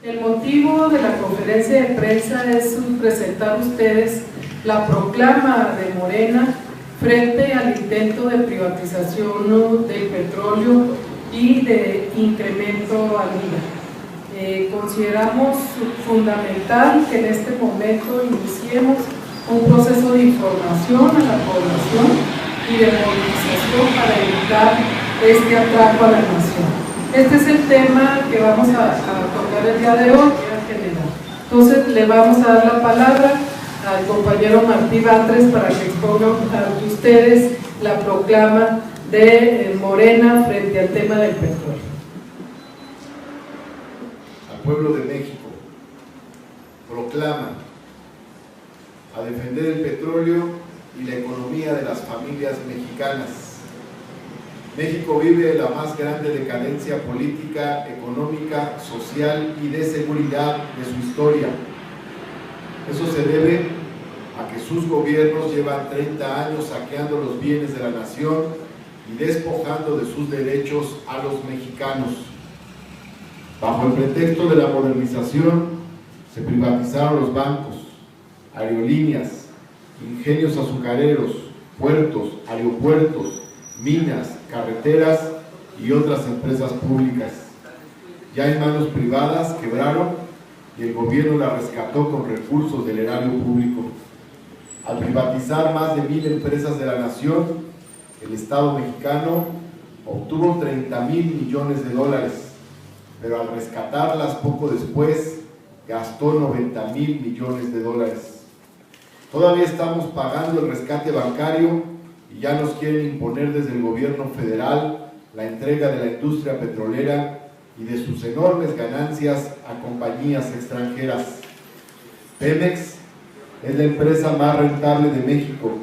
El motivo de la conferencia de prensa es presentar a ustedes la proclama de Morena frente al intento de privatización del petróleo y de incremento al IVA. Consideramos fundamental que en este momento iniciemos un proceso de información a la población y de movilización para evitar este atraco a la nación. Este es el tema que vamos a tocar el día de hoy en general. Entonces le vamos a dar la palabra al compañero Martí Batres para que exponga ante ustedes la proclama de Morena frente al tema del petróleo. Al pueblo de México, proclama a defender el petróleo y la economía de las familias mexicanas. México vive la más grande decadencia política, económica, social y de seguridad de su historia. Eso se debe a que sus gobiernos llevan 30 años saqueando los bienes de la nación y despojando de sus derechos a los mexicanos. Bajo el pretexto de la modernización, se privatizaron los bancos, aerolíneas, ingenios azucareros, puertos, aeropuertos, minas, carreteras y otras empresas públicas. Ya en manos privadas quebraron y el gobierno la rescató con recursos del erario público. Al privatizar más de 1000 empresas de la nación, el Estado mexicano obtuvo 30,000 millones de dólares, pero al rescatarlas poco después gastó 90,000 millones de dólares. Todavía estamos pagando el rescate bancario y ya nos quieren imponer desde el gobierno federal la entrega de la industria petrolera y de sus enormes ganancias a compañías extranjeras. Pemex es la empresa más rentable de México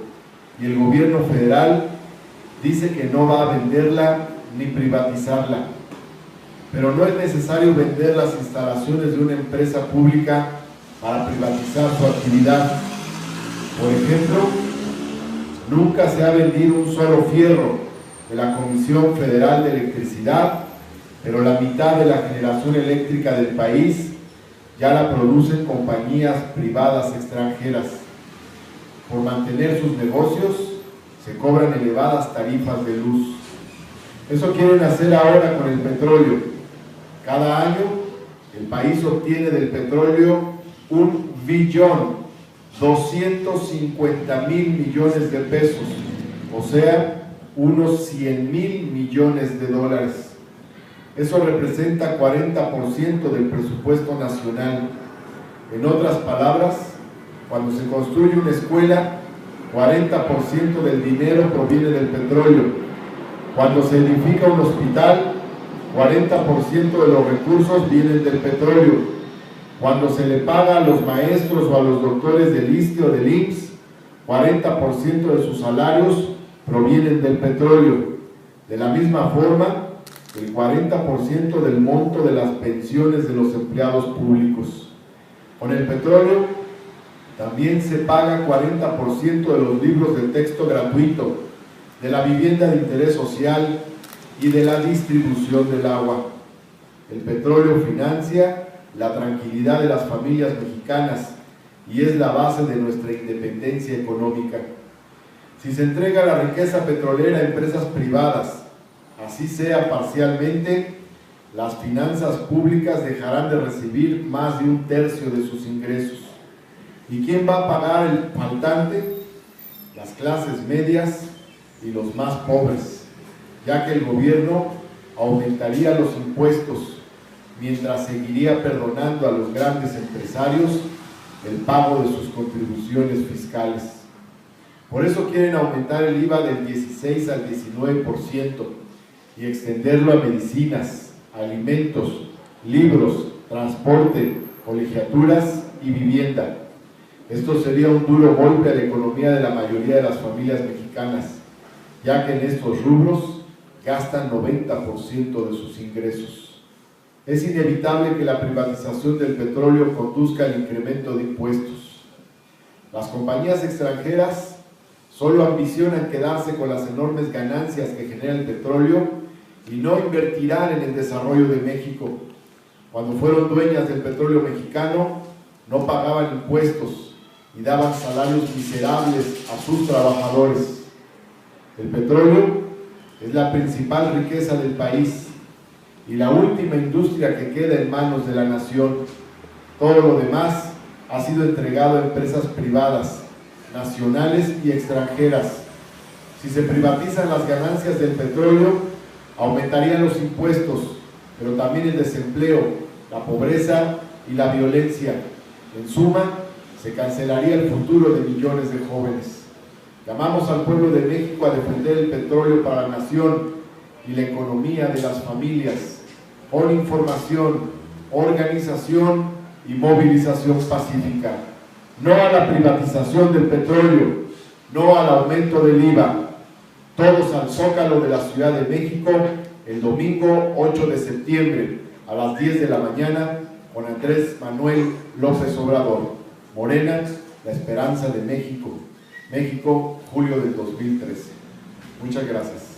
y el gobierno federal dice que no va a venderla ni privatizarla. Pero no es necesario vender las instalaciones de una empresa pública para privatizar su actividad. Por ejemplo, nunca se ha vendido un solo fierro de la Comisión Federal de Electricidad, pero la mitad de la generación eléctrica del país ya la producen compañías privadas extranjeras. Por mantener sus negocios, se cobran elevadas tarifas de luz. Eso quieren hacer ahora con el petróleo. Cada año, el país obtiene del petróleo 1.250.000 millones de pesos, o sea, unos 100,000 millones de dólares. Eso representa 40% del presupuesto nacional. En otras palabras, cuando se construye una escuela, 40% del dinero proviene del petróleo. Cuando se edifica un hospital, 40% de los recursos vienen del petróleo. Cuando se le paga a los maestros o a los doctores del ISSSTE o del IMSS, 40% de sus salarios provienen del petróleo. De la misma forma, el 40% del monto de las pensiones de los empleados públicos. Con el petróleo también se paga 40% de los libros de texto gratuito, de la vivienda de interés social y de la distribución del agua. El petróleo financia la tranquilidad de las familias mexicanas y es la base de nuestra independencia económica. Si se entrega la riqueza petrolera a empresas privadas, así sea parcialmente, las finanzas públicas dejarán de recibir más de 1/3 de sus ingresos. ¿Y quién va a pagar el faltante? Las clases medias y los más pobres, ya que el gobierno aumentaría los impuestos, mientras seguiría perdonando a los grandes empresarios el pago de sus contribuciones fiscales. Por eso quieren aumentar el IVA del 16 al 19% y extenderlo a medicinas, alimentos, libros, transporte, colegiaturas y vivienda. Esto sería un duro golpe a la economía de la mayoría de las familias mexicanas, ya que en estos rubros gastan 90% de sus ingresos. Es inevitable que la privatización del petróleo conduzca al incremento de impuestos. Las compañías extranjeras solo ambicionan quedarse con las enormes ganancias que genera el petróleo y no invertirán en el desarrollo de México. Cuando fueron dueñas del petróleo mexicano, no pagaban impuestos y daban salarios miserables a sus trabajadores. El petróleo es la principal riqueza del país y la última industria que queda en manos de la nación. Todo lo demás ha sido entregado a empresas privadas, nacionales y extranjeras. Si se privatizan las ganancias del petróleo, aumentarían los impuestos, pero también el desempleo, la pobreza y la violencia. En suma, se cancelaría el futuro de millones de jóvenes. Llamamos al pueblo de México a defender el petróleo para la nación y la economía de las familias, con información, organización y movilización pacífica. No a la privatización del petróleo, no al aumento del IVA. Todos al Zócalo de la Ciudad de México el domingo 8 de septiembre a las 10 de la mañana con Andrés Manuel López Obrador. Morena, la esperanza de México. México, julio del 2013. Muchas gracias.